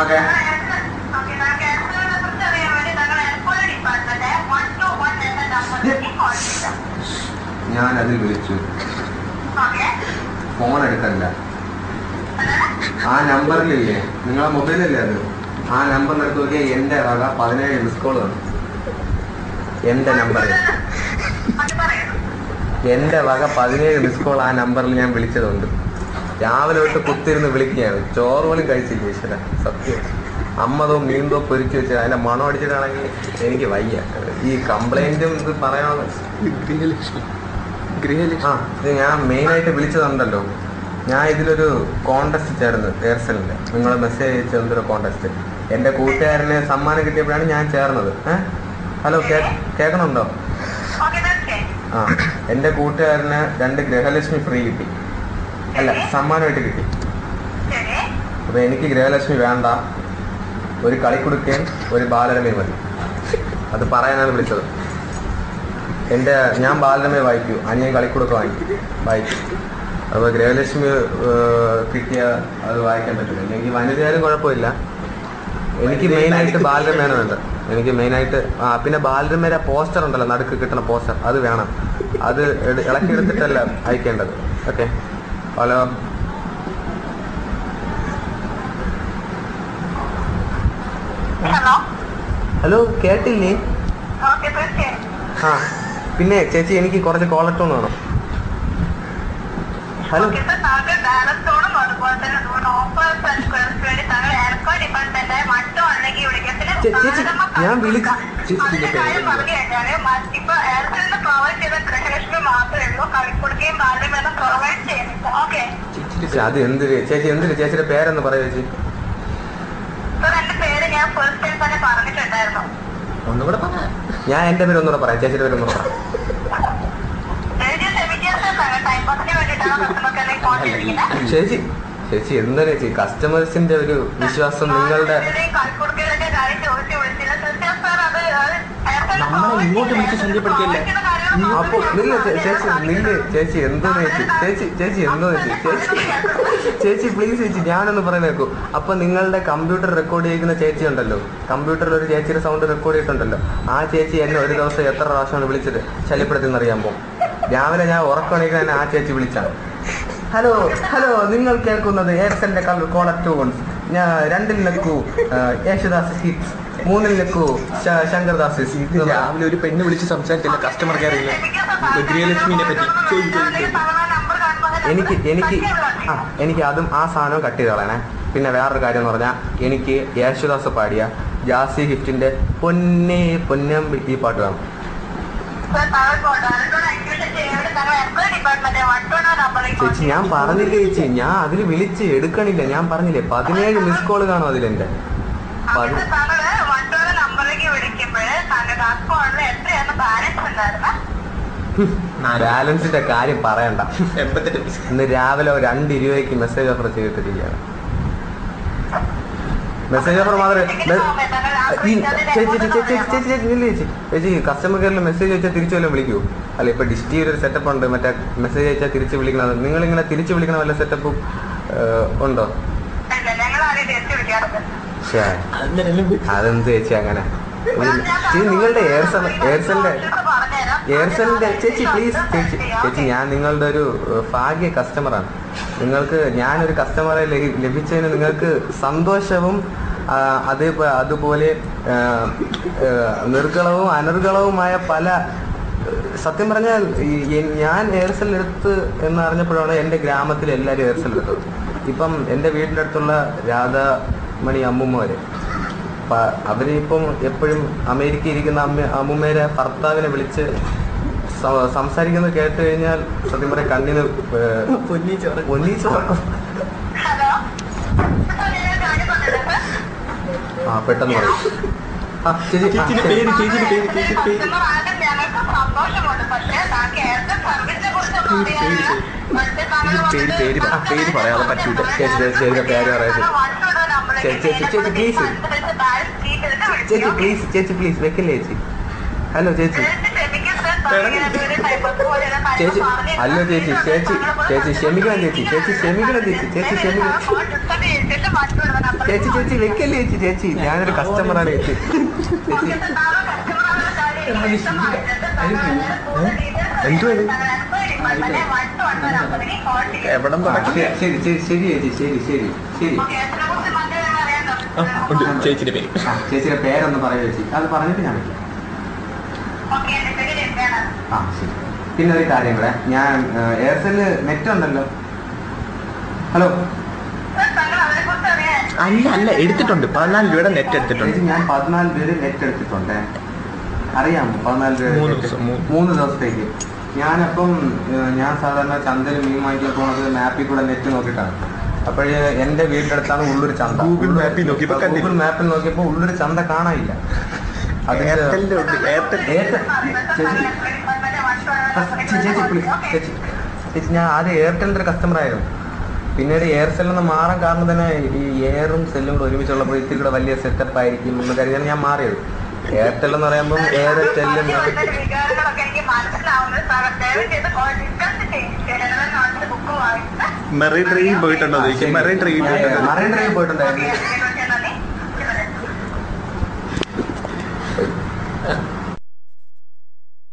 Okay. ഞാൻ അതിൽ വിളിച്ചു, ഫോൺ എടുക്കണ്ട. ആ നമ്പറിലില്ലേ, നിങ്ങളെ മൊബൈലല്ലേ അത്, ആ നമ്പറിൽ എടുത്ത് നോക്കിയാൽ എൻ്റെ വക 17 മിസ് കോൾ ആണ്. എൻ്റെ നമ്പറിൽ എൻ്റെ വക 17 മിസ് കോൾ ആ നമ്പറിൽ ഞാൻ വിളിച്ചതുണ്ട്. രാവിലെ തൊട്ട് കുത്തിരുന്ന് വിളിക്കുകയാണ്. ചോറ് പോലും കഴിച്ചില്ല ഈശ്വര, സത്യം. അമ്മതോ മീന്തോ പൊരിച്ചു വെച്ചാൽ അതിൻ്റെ മണം അടിച്ചിട്ടാണെങ്കിൽ എനിക്ക് വയ്യ. ഈ കംപ്ലൈൻറ്റും ഇത് പറയാനുള്ള ആ ഇത് ഞാൻ മെയിനായിട്ട് വിളിച്ചതുണ്ടല്ലോ. ഞാൻ ഇതിലൊരു കോൺടെസ്റ്റ് ചേർന്ന് എയർസെല്ലിൻ്റെ, നിങ്ങൾ മെസ്സേജ് അയച്ച എന്തൊരു കോൺടെസ്റ്റ്. എൻ്റെ കൂട്ടുകാരന് സമ്മാനം കിട്ടിയപ്പോഴാണ് ഞാൻ ചേർന്നത്. ഹലോ, കേൾക്കണുണ്ടോ? ആ, എൻ്റെ കൂട്ടുകാരന് 2 ഗൃഹലക്ഷ്മി ഫ്രീ കിട്ടി, അല്ല സമ്മാനമായിട്ട് കിട്ടി. അപ്പോൾ എനിക്ക് ഗൃഹലക്ഷ്മി വേണ്ട, ഒരു കളിക്കുടുക്കയും ഒരു ബാലരമയും മതി. അത് പറയാനാണ് വിളിച്ചത്. ഞാൻ ബാലരമയെ വായിക്കൂ, അനിയൻ കളിക്കുടുക്ക വായിക്കും. അപ്പോൾ ഗൃഹലക്ഷ്മി കിട്ടിയ അത് വായിക്കാൻ പറ്റില്ല. എനിക്ക് വനിതയാലും കുഴപ്പമില്ല. എനിക്ക് മെയിനായിട്ട് ബാലരമയാണ് വേണ്ടത്. എനിക്ക് മെയിനായിട്ട് പിന്നെ ബാലരമയുടെ പോസ്റ്റർ ഉണ്ടല്ലോ, നടുക്ക് കിട്ടുന്ന പോസ്റ്റർ, അത് വേണം. അത് ഇളക്കിയെടുത്തിട്ടല്ല അയക്കേണ്ടത്. ഓക്കെ. ഹലോ, ഹലോ, കേട്ടില്ലേ? ആ പിന്നെ ചേച്ചി, എനിക്ക് കുറച്ച് കോളർ ടോൺ വേണം. ഹലോ ചേച്ചി, ഞാൻ വിളിച്ചു. അത് എന്തിന് ചേച്ചി, ചേച്ചിയുടെ പേരെന്ന് പറയാ ചേച്ചി. ഒന്നുകൂടെ പറയാ. ഞാൻ എൻ്റെ പേര് ഒന്നുകൂടെ പറയാം, ചേച്ചിയുടെ പേര് ഒന്നുകൂടെ പറയാം. ചേച്ചി എന്താ ചേച്ചി, കസ്റ്റമേഴ്സിന്റെ ഒരു വിശ്വാസം നിങ്ങളുടെ നമ്മളെ ഇങ്ങോട്ട് വിളിച്ച് ശല്യപ്പെടുത്തിയല്ലേ. അപ്പൊ ചേച്ചി എന്തോ ചേച്ചി പ്ലീസ് ചേച്ചി, ഞാനൊന്ന് പറയുന്നേക്കൂ. അപ്പൊ നിങ്ങളുടെ കമ്പ്യൂട്ടർ റെക്കോർഡ് ചെയ്യുന്ന ചേച്ചി ഉണ്ടല്ലോ, കമ്പ്യൂട്ടറിൽ ഒരു ചേച്ചിയുടെ സൗണ്ട് റെക്കോർഡ് ചെയ്തിട്ടുണ്ടല്ലോ, ആ ചേച്ചി എന്നെ ഒരു ദിവസം എത്ര പ്രാവശ്യമാണ് വിളിച്ചത് ശല്യപ്പെടുത്തിയെന്ന് അറിയാമോ? രാവിലെ ഞാൻ ഉറക്കണെങ്കിൽ തന്നെ ആ ചേച്ചി വിളിച്ചാണ്. ഹലോ, നിങ്ങൾ കേൾക്കുന്നത് എയർസെല്ലിന്റെ കോളർ ടൂൺസ്. ഞാൻ 2-ൽ നിൽക്കൂ യേശുദാസ് ഹിറ്റ്സ്, 3-ൽ നിൽക്കൂ ശങ്കർദാസ്. രാവിലെ ഒരു പെണ്ണ് വിളിച്ച് സംസാരിച്ചില്ല കസ്റ്റമർ കെയറിൽ ഗൃഹലക്ഷ്മിനെ പറ്റി. എനിക്ക് അതും ആ സാധനവും കട്ട് ചെയ്ത് കളയണേ. പിന്നെ വേറൊരു കാര്യം എന്ന് പറഞ്ഞാൽ, എനിക്ക് യേശുദാസ് പാടിയ ജാസി ഗിഫ്റ്റിന്റെ പൊന്നേ പൊന്നമ്പി ഈ പാട്ട് വേണം. ചേച്ചി ഞാൻ പറഞ്ഞില്ലേ ചേച്ചി, ഞാൻ അതിൽ വിളിച്ച് എടുക്കണില്ല. ഞാൻ പറഞ്ഞില്ലേ 17 മിസ് കോള് കാണും അതിലെന്റെ. ബാലൻസിന്റെ കാര്യം പറയണ്ട. ഇന്ന് രാവിലെ 2:20 മെസ്സേജ് ഓഫർ ചെയ്തിട്ടിരിക്കുകയാണ്. മെസ്സേജ് ഓഫർ മാത്രമേ ചേച്ചി കസ്റ്റമർ കെയറിൽ മെസ്സേജ് അയച്ചാൽ തിരിച്ചു വല്ലതും വിളിക്കൂ? അല്ല, ഇപ്പൊ ഡിസ്റ്റി ഒരു സെറ്റപ്പ് ഉണ്ട്, മറ്റേ മെസ്സേജ് അയച്ചാൽ തിരിച്ച് വിളിക്കണത്. നിങ്ങളിങ്ങനെ തിരിച്ചു വിളിക്കണ വല്ല സെറ്റപ്പും ഉണ്ടോ? അതെന്ത് ചേച്ചി അങ്ങനെ? നിങ്ങളുടെ എയർസെല്ലിന്റെ ചേച്ചി പ്ലീസ് ചേച്ചി ഞാൻ നിങ്ങളുടെ ഒരു ഭാഗ്യ കസ്റ്റമറാണ്. നിങ്ങൾക്ക് ഞാനൊരു കസ്റ്റമറെ ലഭിച്ചതിന് നിങ്ങൾക്ക് സന്തോഷവും അതുപോലെ നിർഗളവും അനർഗളവുമായ പല, സത്യം പറഞ്ഞാൽ ഞാൻ എയർസെൽ എടുത്ത് എന്നറിഞ്ഞപ്പോഴാണ് എൻ്റെ ഗ്രാമത്തിൽ എല്ലാവരും എയർസെൽ എടുത്തത്. ഇപ്പം എൻ്റെ വീടിൻ്റെ അടുത്തുള്ള രാധാമണി അമ്മൂമ്മര്, അവരിപ്പം എപ്പോഴും അമേരിക്കയിൽ ഇരിക്കുന്ന അമ്മൂമ്മേരെ ഭർത്താവിനെ വിളിച്ച് സംസാരിക്കുന്നത് കേട്ട് കഴിഞ്ഞാൽ സത്യം പറയാം കണ്ണിന് പൊന്നീച്ചോറക്കും. പെട്ടെന്ന് പറയും. പേര് പറയാതെ പറ്റൂല. ചേച്ചിയുടെ പേര് പറയാം. ചേച്ചി പ്ലീസ് വെക്കില്ലേ ചേച്ചി? ഹലോ ചേച്ചി, ചേച്ചി അല്ല ചേച്ചി ചേച്ചി ചേച്ചി ക്ഷമിക്കണം ചേച്ചി ചേച്ചി ക്ഷമിക്കണം ചേച്ചി ചേച്ചി ക്ഷമിക്കണം ചേച്ചി ചേച്ചി വെക്കല്ലേ ചേച്ചി ചേച്ചി ഞാനൊരു കസ്റ്റമറാണ് ചേച്ചി ചേച്ചി എന്തോ എവിടം തുടങ്ങി? ശരി ശരി ശരി ചേച്ചി ശരി ശരി ശരി. ഉണ്ട് ചേച്ചിയുടെ പേര്. ചേച്ചിയുടെ പേരൊന്ന് പറയൂ ചേച്ചി. അത് പറഞ്ഞിട്ട് ഞാൻ വിളിക്കാം. ആ ശരി. പിന്നെ ഒരു കാര്യം കൂടെ, ഞാൻ എയർസെല് നെറ്റ് ഉണ്ടല്ലോ. ഹലോ അല്ല അല്ല എടുത്തിട്ടുണ്ട്. 14 രൂപയുടെ നെറ്റ് എടുത്തിട്ടുണ്ട്. ഞാൻ 14 രൂപ നെറ്റ് എടുത്തിട്ടുണ്ട്. അറിയാമോ? 14 രൂപ 3 ദിവസത്തേക്ക്. ഞാനപ്പം ഞാൻ സാധാരണ ചന്തയിൽ മീൻ വാങ്ങിക്കാൻ പോകുന്നത് മാപ്പിൽ കൂടെ നെറ്റ് നോക്കിയിട്ടാണ്. അപ്പോഴേ എൻ്റെ വീടിൻ്റെ അടുത്താണ് ഉള്ളൊരു ചന്ത. ഗൂഗിൾ മാപ്പിൽ നോക്കിയപ്പോൾ ഉള്ളൊരു ചന്ത കാണാനില്ല. അത് ചേച്ചി ഞാൻ ആദ്യം എയർടെലിൻ്റെ ഒരു കസ്റ്റമർ ആയിരുന്നു. പിന്നീട് എയർസെല്ലിൽ നിന്ന് മാറാൻ കാരണം തന്നെ ഈ എയറും സെല്ലും കൂടെ ഒരുമിച്ചുള്ളപ്പോൾ ഇത്തിരി കൂടെ വലിയ സെറ്റപ്പ് ആയിരിക്കും എന്ന് കരുതിയാണ് ഞാൻ മാറിയത്. എയർടെൽ എന്ന് പറയുമ്പോൾ എയർടെല്ലും മെറൈൻ ഡ്രൈവിൽ പോയിട്ടുണ്ടോ? മെറൈൻ ഡ്രൈവിൽ പോയിട്ടുണ്ടായിരുന്നു.